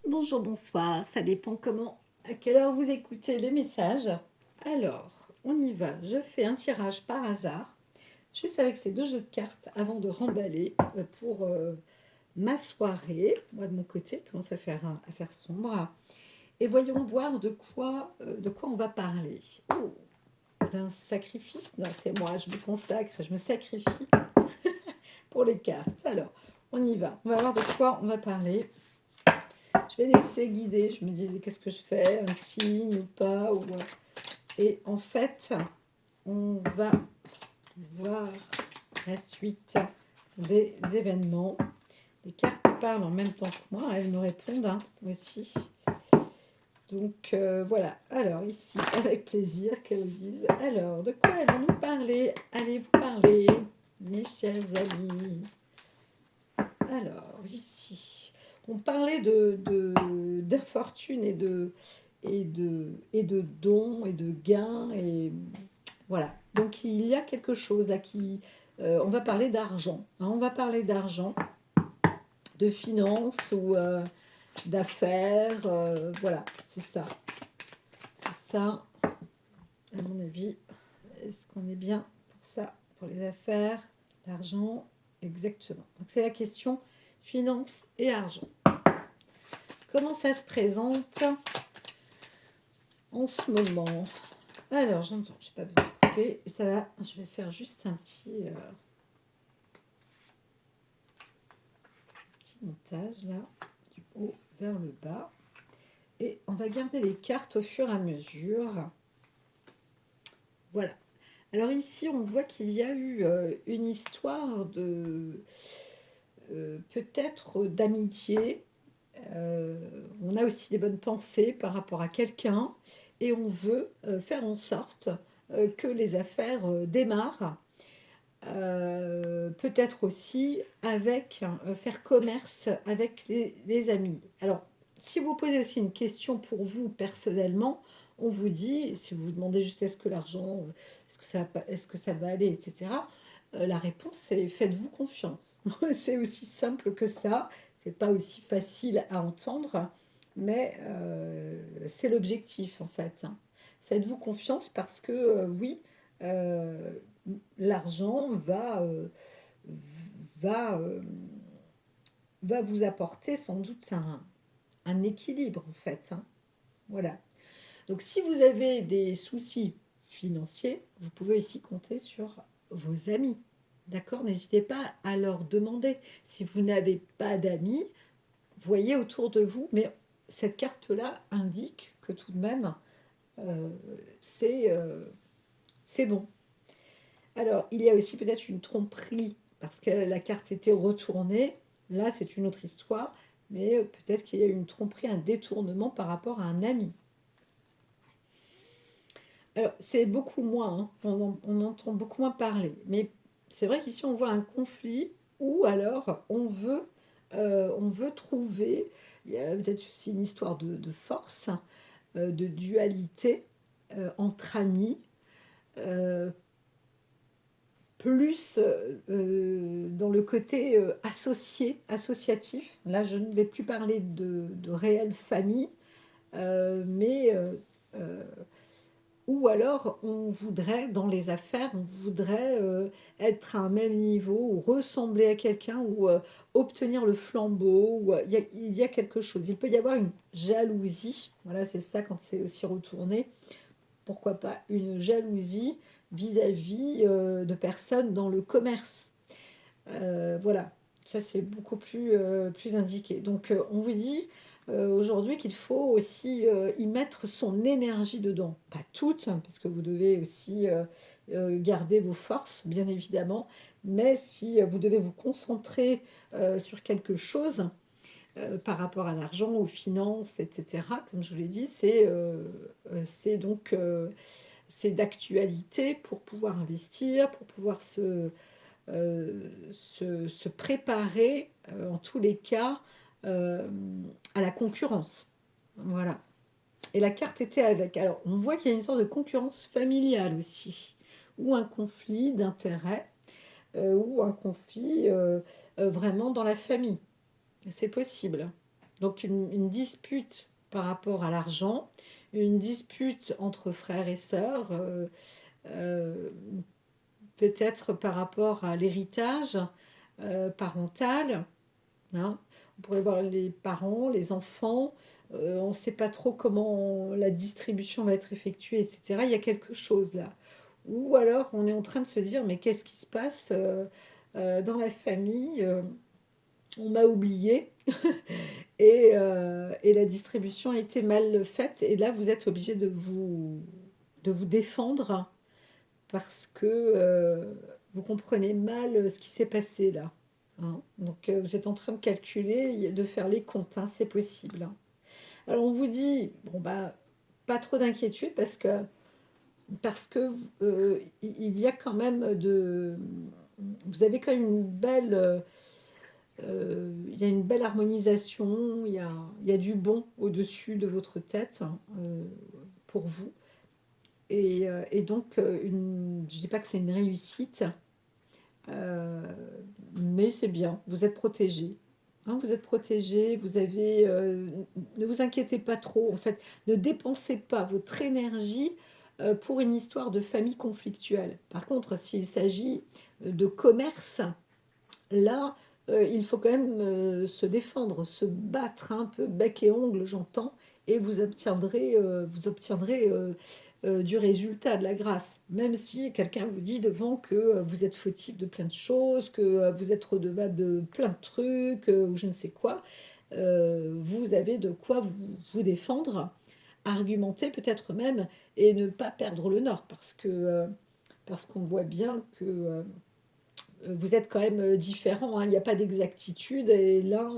Bonjour, bonsoir, ça dépend à quelle heure vous écoutez les messages. Alors, on y va. Je fais un tirage par hasard, juste avec ces deux jeux de cartes avant de remballer pour ma soirée. Moi, de mon côté, il commence à faire sombre. Et voyons voir de quoi on va parler. Oh, d'un sacrifice? Non, c'est moi, je me consacre, je me sacrifie pour les cartes. Alors, on y va. On va voir de quoi on va parler. Je vais laisser guider. Je me disais, qu'est-ce que je fais? Un signe ou pas Et en fait, on va voir la suite des événements. Les cartes parlent en même temps que moi. Elles me répondent aussi. Donc voilà. Alors ici, avec plaisir qu'elles disent. Alors, de quoi allons-nous parler? Allez-vous parler, mes chers amis? Alors, ici, on parlait d'infortune et de dons et de gains. Et voilà. Donc, il y a quelque chose là qui... on va parler d'argent. On va parler d'argent, de finances ou d'affaires. Voilà, c'est ça. C'est ça, à mon avis. Est-ce qu'on est bien pour ça? Pour les affaires, l'argent, exactement. Donc, c'est la question finance et argent. Comment ça se présente en ce moment? Alors, j'entends, je n'ai pas besoin de couper. Et ça va, je vais faire juste un petit montage là, du haut vers le bas. Et on va garder les cartes au fur et à mesure. Voilà. Alors ici, on voit qu'il y a eu une histoire de peut-être d'amitié. On a aussi des bonnes pensées par rapport à quelqu'un et on veut faire en sorte que les affaires démarrent. Peut-être aussi avec faire commerce avec les amis. Alors, si vous posez aussi une question pour vous personnellement, on vous dit, si vous vous demandez juste est-ce que l'argent, est-ce que ça va aller, etc. La réponse c'est faites-vous confiance. C'est aussi simple que ça. C'est pas aussi facile à entendre, mais c'est l'objectif en fait. Faites-vous confiance parce que oui. euh, L'argent va, va vous apporter sans doute un équilibre en fait. Voilà. Donc si vous avez des soucis financiers, vous pouvez aussi compter sur vos amis. D'accord? N'hésitez pas à leur demander. Si vous n'avez pas d'amis, voyez autour de vous, mais cette carte-là indique que tout de même, euh, c'est bon. Alors, il y a aussi peut-être une tromperie parce que la carte était retournée. Là, c'est une autre histoire, mais peut-être qu'il y a eu une tromperie, un détournement par rapport à un ami. Alors, c'est beaucoup moins, on entend beaucoup moins parler, mais c'est vrai qu'ici, on voit un conflit ou alors on veut trouver, il y a peut-être aussi une histoire de force, de dualité entre amis, euh, plus dans le côté associatif. Là, je ne vais plus parler de réelle famille, mais ou alors on voudrait, dans les affaires, on voudrait être à un même niveau, ou ressembler à quelqu'un, ou obtenir le flambeau, ou il y a quelque chose. Il peut y avoir une jalousie, voilà, c'est ça quand c'est aussi retourné. Pourquoi pas une jalousie vis-à-vis de personnes dans le commerce. Voilà, ça c'est beaucoup plus indiqué. Donc on vous dit aujourd'hui qu'il faut aussi y mettre son énergie dedans. Pas toute, hein, parce que vous devez aussi garder vos forces, bien évidemment, mais si vous devez vous concentrer sur quelque chose, par rapport à l'argent, aux finances, etc., comme je vous l'ai dit, c'est donc c'est d'actualité pour pouvoir investir, pour pouvoir se préparer, en tous les cas, euh, à la concurrence. Voilà. Et la carte était avec. Alors, on voit qu'il y a une sorte de concurrence familiale aussi, ou un conflit d'intérêts, ou un conflit vraiment dans la famille. C'est possible. Donc une dispute par rapport à l'argent, une dispute entre frères et sœurs, euh, peut-être par rapport à l'héritage parental, hein. On pourrait voir les parents, les enfants, on ne sait pas trop comment la distribution va être effectuée, etc. Il y a quelque chose là. Ou alors on est en train de se dire, mais qu'est-ce qui se passe dans la famille, on m'a oublié et la distribution a été mal faite. Et là, vous êtes obligé de vous défendre parce que vous comprenez mal ce qui s'est passé là, hein. Donc vous êtes en train de calculer, de faire les comptes, hein, c'est possible, hein. Alors on vous dit, bon bah, pas trop d'inquiétude parce que il y a quand même vous avez quand même il y a une belle harmonisation, il y a du bon au-dessus de votre tête, hein, pour vous. Et donc, je ne dis pas que c'est une réussite, euh, mais c'est bien, vous êtes protégé. Hein, vous êtes protégé, ne vous inquiétez pas trop, en fait, ne dépensez pas votre énergie pour une histoire de famille conflictuelle. Par contre, s'il s'agit de commerce, là, il faut quand même se défendre, se battre un peu bec et ongle, j'entends, et vous obtiendrez du résultat, de la grâce. Même si quelqu'un vous dit devant que vous êtes fautif de plein de choses, que vous êtes redevable de plein de trucs, ou je ne sais quoi, vous avez de quoi vous défendre, argumenter peut-être même, et ne pas perdre le nord, parce qu'on voit bien que vous êtes quand même différents, hein. Il n'y a pas d'exactitude et l'un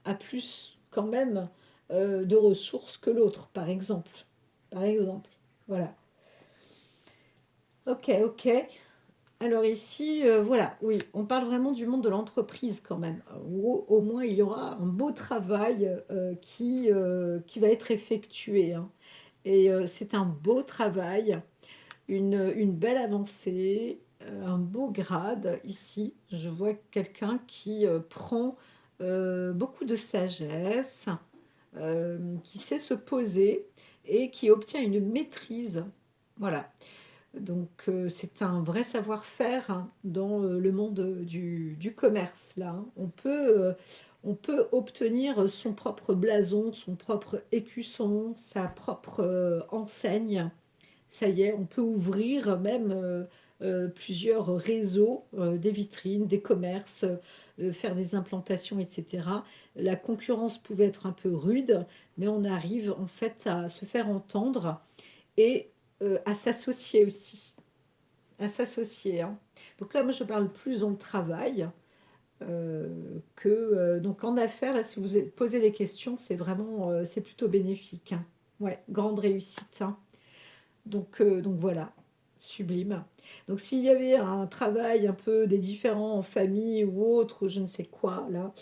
a plus quand même de ressources que l'autre, par exemple. Par exemple. Voilà. Ok, ok. Alors ici, voilà, oui, on parle vraiment du monde de l'entreprise quand même, où au moins il y aura un beau travail qui va être effectué, hein. Et c'est un beau travail, une belle avancée, un beau grade ici. Je vois quelqu'un qui prend beaucoup de sagesse, qui sait se poser et qui obtient une maîtrise. Voilà. Donc c'est un vrai savoir-faire, hein, dans le monde du commerce là, hein. On peut obtenir son propre blason, son propre écusson, sa propre enseigne. Ça y est, on peut ouvrir même plusieurs réseaux, des vitrines, des commerces, faire des implantations, etc. La concurrence pouvait être un peu rude, mais on arrive en fait à se faire entendre et à s'associer aussi. À s'associer, hein. Donc là, moi, je parle plus dans le travail donc en affaires, là, si vous posez des questions, c'est vraiment, c'est plutôt bénéfique, hein. Ouais, grande réussite, hein. Donc voilà, sublime. Donc s'il y avait un travail un peu des différents en famille ou autre, je ne sais quoi, là,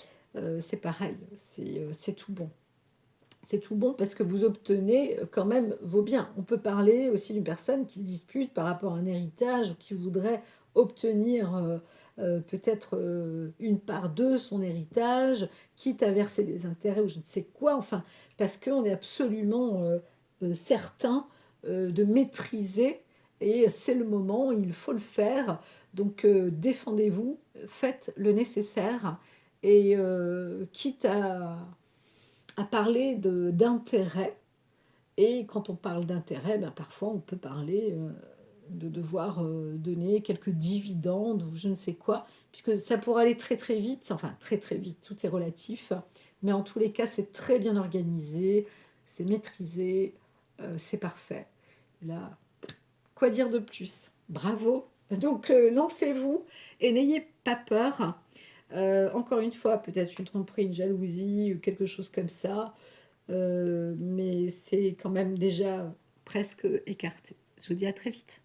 c'est pareil, c'est tout bon. C'est tout bon parce que vous obtenez quand même vos biens. On peut parler aussi d'une personne qui se dispute par rapport à un héritage ou qui voudrait obtenir peut-être une part de son héritage, quitte à verser des intérêts ou je ne sais quoi, enfin, parce qu'on est absolument certain de maîtriser et c'est le moment, il faut le faire. Donc défendez-vous, faites le nécessaire et quitte à parler d'intérêt. Et quand on parle d'intérêt, ben parfois on peut parler de devoir donner quelques dividendes ou je ne sais quoi, puisque ça pourrait aller très très vite, enfin très très vite, tout est relatif, mais en tous les cas c'est très bien organisé, c'est maîtrisé, c'est parfait. Là, quoi dire de plus? Bravo! Donc lancez-vous et n'ayez pas peur. Encore une fois, peut-être une tromperie, une jalousie ou quelque chose comme ça, mais c'est quand même déjà presque écarté. Je vous dis à très vite.